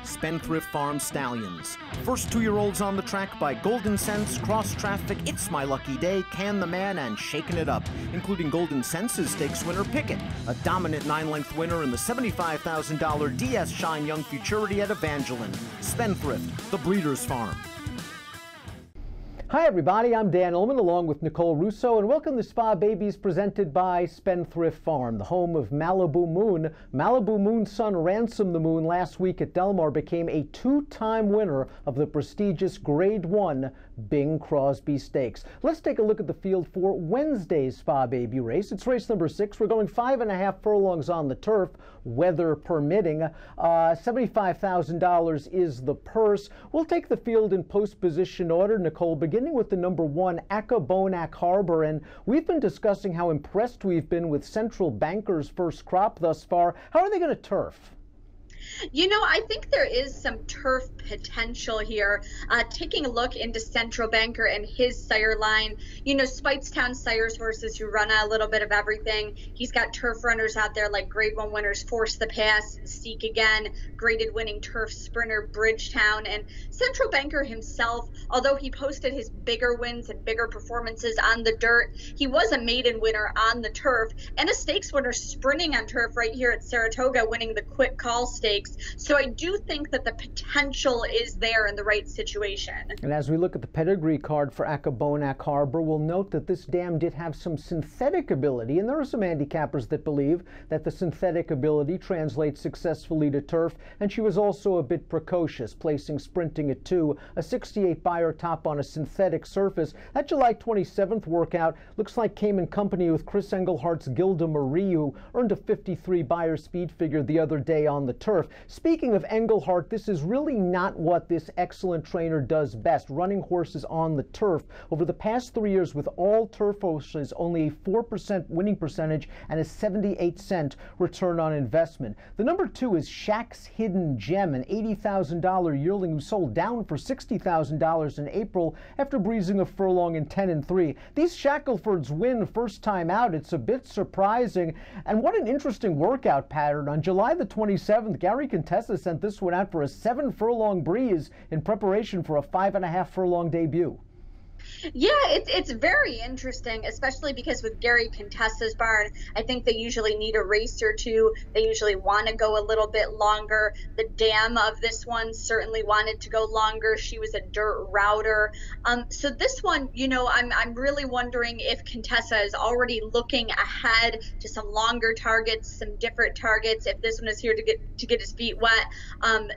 Spendthrift Farm Stallions. First 2-year-olds on the track by Golden Sense, Cross Traffic, It's My Lucky Day, Can the Man, and Shaking It Up, including Golden Sense's stakes winner Pickett, a dominant 9-length winner in the $75,000 DS Shine Young Futurity at Evangeline. Spendthrift, the Breeders' Farm. Hi everybody, I'm Dan Illman along with Nicole Russo, and welcome to Spa Babies presented by Spendthrift Farm, the home of Malibu Moon. Malibu Moon's son Ransom the Moon last week at Del Mar became a 2-time winner of the prestigious Grade 1 Bing Crosby Stakes. Let's take a look at the field for Wednesday's Spa Baby race. It's race number 6. We're going 5.5 furlongs on the turf, weather permitting. $75,000 is the purse. We'll take the field in post position order, Nicole, beginning with the number 1, Accabonac Harbor, and we've been discussing how impressed we've been with Central Banker's first crop thus far. How are they going to turf? You know, I think there is some turf potential here. Taking a look into Central Banker and his sire line, you know, Speightstown sires horses who run a little bit of everything. He's got turf runners out there like Grade 1 winners Force the Pass, Seek Again, graded winning turf sprinter Bridgetown, and Central Banker himself, although he posted his bigger wins and bigger performances on the dirt, he was a maiden winner on the turf and a stakes winner sprinting on turf right here at Saratoga, winning the Quick Call Stakes. So I do think that the potential is there in the right situation. And as we look at the pedigree card for Accabonac Harbor, we'll note that this dam did have some synthetic ability, and there are some handicappers that believe that the synthetic ability translates successfully to turf, and she was also a bit precocious, placing sprinting at 2, a 68 Beyer top on a synthetic surface. That July 27th workout looks like came in company with Chris Englehart's Gilda Marie, who earned a 53 Beyer speed figure the other day on the turf. Speaking of Engelhart, this is really not what this excellent trainer does best, running horses on the turf. Over the past 3 years with all turf horses, only a 4% winning percentage and a 78-cent return on investment. The number 2 is Shaq's Hidden Gem, an $80,000 yearling who sold down for $60,000 in April after breezing a furlong in 10-3. These Shacklefords win first time out. It's a bit surprising. And what an interesting workout pattern. On July the 27th, Gary Contessa sent this one out for a 7-furlong breeze in preparation for a 5.5 furlong debut. Yeah, it's very interesting, especially because with Gary Contessa's barn, I think they usually need a race or two. They usually want to go a little bit longer. The dam of this one certainly wanted to go longer. She was a dirt router. So this one, you know, I'm really wondering if Contessa is already looking ahead to some longer targets, some different targets, if this one is here to get his feet wet.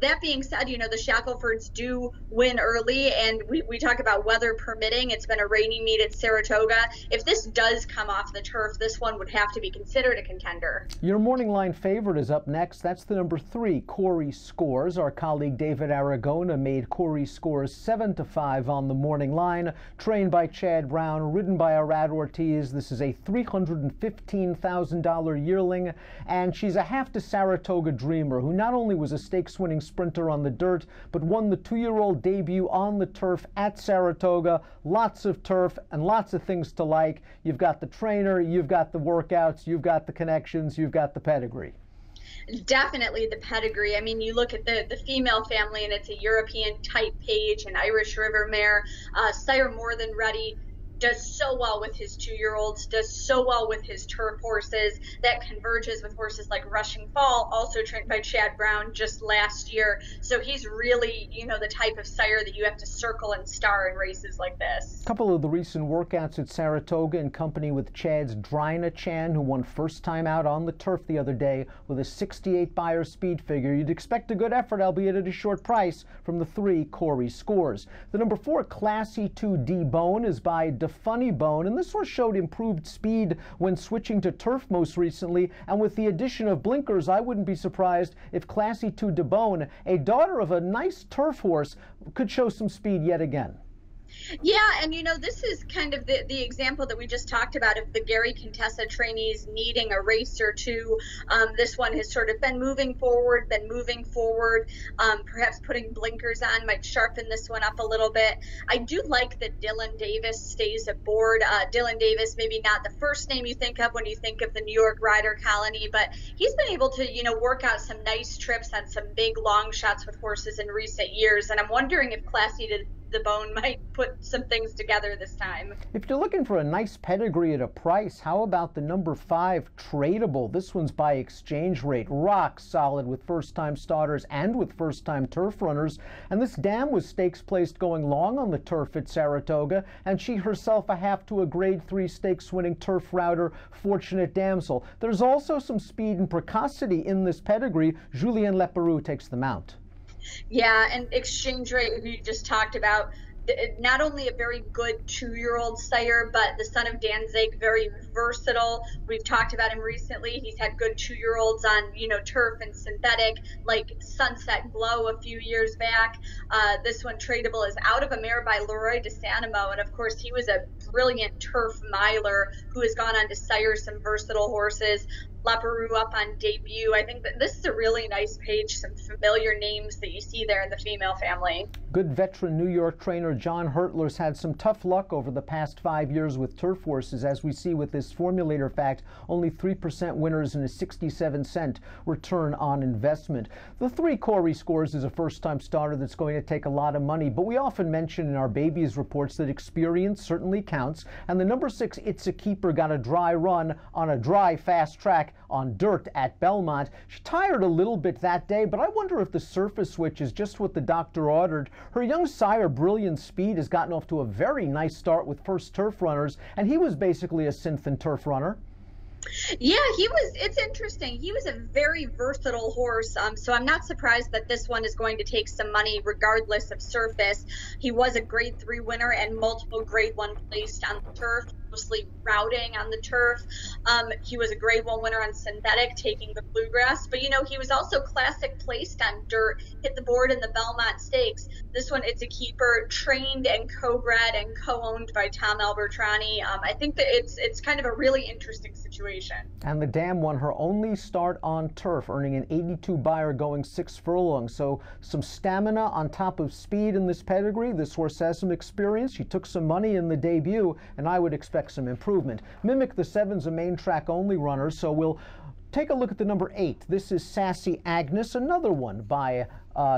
That being said, you know, the Shacklefords do win early, and we talk about weather permitting. It's been a rainy meet at Saratoga. If this does come off the turf, this one would have to be considered a contender. Your morning line favorite is up next. That's the number 3, Corey Scores. Our colleague David Aragona made Corey Scores 7-5 on the morning line. Trained by Chad Brown, ridden by Arad Ortiz. This is a $315,000 yearling, and she's a half to Saratoga dreamer who not only was a stakes-winning sprinter on the dirt, but won the 2-year-old debut on the turf at Saratoga. Lots of turf and lots of things to like. You've got the trainer, you've got the workouts, you've got the connections, you've got the pedigree. Definitely the pedigree. I mean, you look at the female family, and it's a European type page, an Irish River mare, sire more than ready. Does so well with his 2-year-olds, does so well with his turf horses. That converges with horses like Rushing Fall, also trained by Chad Brown just last year. So he's really, you know, the type of sire that you have to circle and star in races like this. A couple of the recent workouts at Saratoga in company with Chad's Drina Chan, who won first time out on the turf the other day with a 68 Beyer speed figure. You'd expect a good effort, albeit at a short price, from the 3, Corey Scores. The number 4, Classy 2 D-Bone, is by Funny Bone, and this horse showed improved speed when switching to turf most recently, and with the addition of blinkers, I wouldn't be surprised if Classy 2 DeBone, a daughter of a nice turf horse, could show some speed yet again. Yeah, and this is kind of the example that we just talked about of the Gary Contessa trainees needing a race or two. This one has sort of been moving forward, perhaps putting blinkers on might sharpen this one up a little bit. I do like that Dylan Davis stays aboard. Dylan Davis, maybe not the first name you think of when you think of the New York rider colony, but he's been able to, work out some nice trips on some big long shots with horses in recent years. And I'm wondering if Classy to the Bone might put some things together this time. If you're looking for a nice pedigree at a price, how about the number 5 Tradable? This one's by exchange rate, rock solid with first-time starters and with first-time turf runners. And this dam was stakes placed going long on the turf at Saratoga, and she herself a half to a grade 3 stakes winning turf router, Fortunate Damsel. There's also some speed and precocity in this pedigree. Julien Leparoux takes the mount. Yeah, and exchange rate we just talked about, not only a very good 2-year-old sire, but the son of Danzig, very versatile. We've talked about him recently. He's had good 2-year-olds on, turf and synthetic, like Sunset Glow a few years back. This one, Tradable, is out of a mare by Leroy DeSanimo, and of course he was a brilliant turf miler who has gone on to sire some versatile horses. Leparoux up on debut. I think that this is a really nice page, some familiar names that you see there in the female family. Good veteran New York trainer John Hurtler's had some tough luck over the past 5 years with turf horses, as we see with this formulator fact, only 3% winners and a 67-cent return on investment. The 3 Corey scores is a first-time starter that's going to take a lot of money, but we often mention in our babies reports that experience certainly counts, and the number 6 It's a Keeper got a dry run on a dry fast track on dirt at Belmont. She tired a little bit that day, but I wonder if the surface switch is just what the doctor ordered. Her young sire, Brilliant Speed, has gotten off to a very nice start with first turf runners, and he was basically a synth and turf runner. Yeah, it's interesting. He was a very versatile horse, so I'm not surprised that this one is going to take some money regardless of surface. He was a grade 3 winner and multiple grade 1 placed on the turf, mostly routing on the turf. He was a grade 1 winner on synthetic, taking the bluegrass, but he was also classic placed on dirt, hit the board in the Belmont Stakes. This one, It's a Keeper, trained and co-bred and co-owned by Tom Albertrani. I think that it's kind of a really interesting situation. And the dam won her only start on turf, earning an 82 buyer going 6 furlongs. So some stamina on top of speed in this pedigree. This horse has some experience. She took some money in the debut, and I would expect some improvement. Mimic the 7's a main track only runner, so we'll take a look at the number 8. This is Sassy Agnes, another one by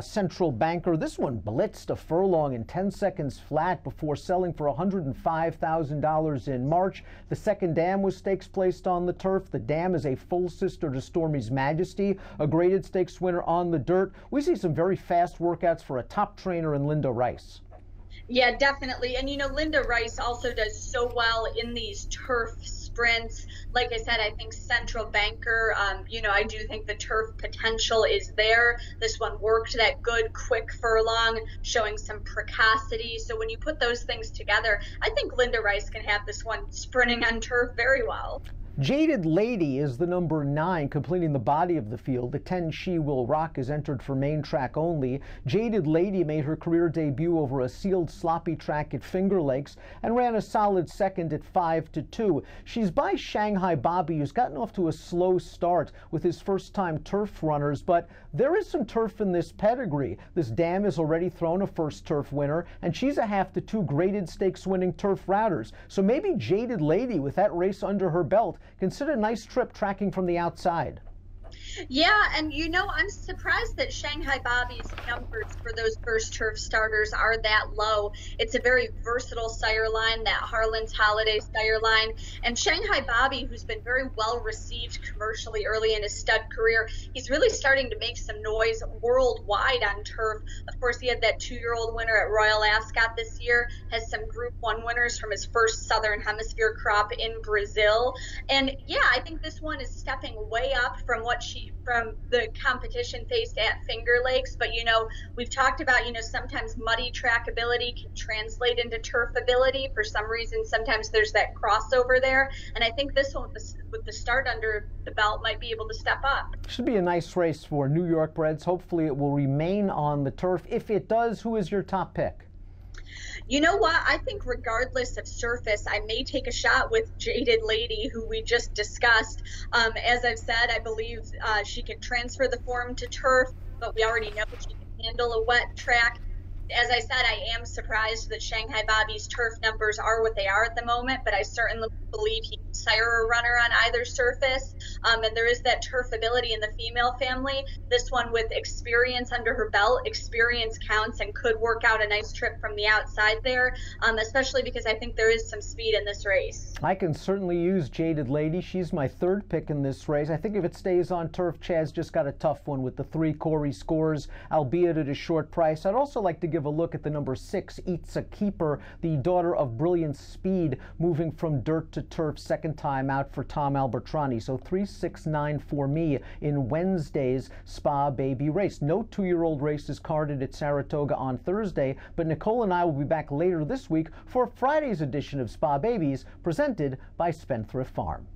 Central Banker. This one blitzed a furlong in 10 seconds flat before selling for $105,000 in March. The second dam was stakes placed on the turf. The dam is a full sister to Stormy's Majesty, a graded stakes winner on the dirt. We see some very fast workouts for a top trainer in Linda Rice. Yeah, definitely. And Linda Rice also does so well in these turf sprints. Like I said, I think Central Banker, I do think the turf potential is there. This one worked that good quick furlong, showing some precocity. So when you put those things together, I think Linda Rice can have this one sprinting on turf very well. Jaded Lady is the number 9, completing the body of the field. The 10 She Will Rock is entered for main track only. Jaded Lady made her career debut over a sealed sloppy track at Finger Lakes and ran a solid second at 5-2. She's by Shanghai Bobby, who's gotten off to a slow start with his first-time turf runners, but there is some turf in this pedigree. This dam has already thrown a first turf winner, and she's a half to 2 graded stakes winning turf routers. So maybe Jaded Lady, with that race under her belt, consider a nice trip tracking from the outside. Yeah, and I'm surprised that Shanghai Bobby's numbers for those first turf starters are that low. It's a very versatile sire line, that Harlan's Holiday sire line. And Shanghai Bobby, who's been very well received commercially early in his stud career, he's really starting to make some noise worldwide on turf. Of course, he had that 2-year-old winner at Royal Ascot this year, has some Group 1 winners from his first Southern Hemisphere crop in Brazil. And yeah, I think this one is stepping way up from the competition faced at Finger Lakes. But we've talked about sometimes muddy track ability can translate into turf ability. For some reason, sometimes there's that crossover there, and I think this one with the start under the belt might be able to step up. Should be a nice race for New York breds. Hopefully it will remain on the turf. If it does, who is your top pick? You know what? I think regardless of surface, I may take a shot with Jaded Lady, who we just discussed. As I've said, I believe she can transfer the form to turf, but we already know she can handle a wet track. As I said, I am surprised that Shanghai Bobby's turf numbers are what they are at the moment, but I certainly believe he can sire a runner on either surface. And there is that turf ability in the female family. This one with experience under her belt, experience counts and could work out a nice trip from the outside there, especially because I think there is some speed in this race. I can certainly use Jaded Lady. She's my third pick in this race. I think if it stays on turf, Chad's just got a tough one with the 3 Corey scores, albeit at a short price. I'd also like to give a look at the number 6, Eats a Keeper, the daughter of Brilliant Speed, moving from dirt to turf, second time out for Tom Albertrani. So 3-6-9 for me in Wednesday's Spa Baby race. No 2-year-old race is carded at Saratoga on Thursday, but Nicole and I will be back later this week for Friday's edition of Spa Babies, presented by Spendthrift Farm.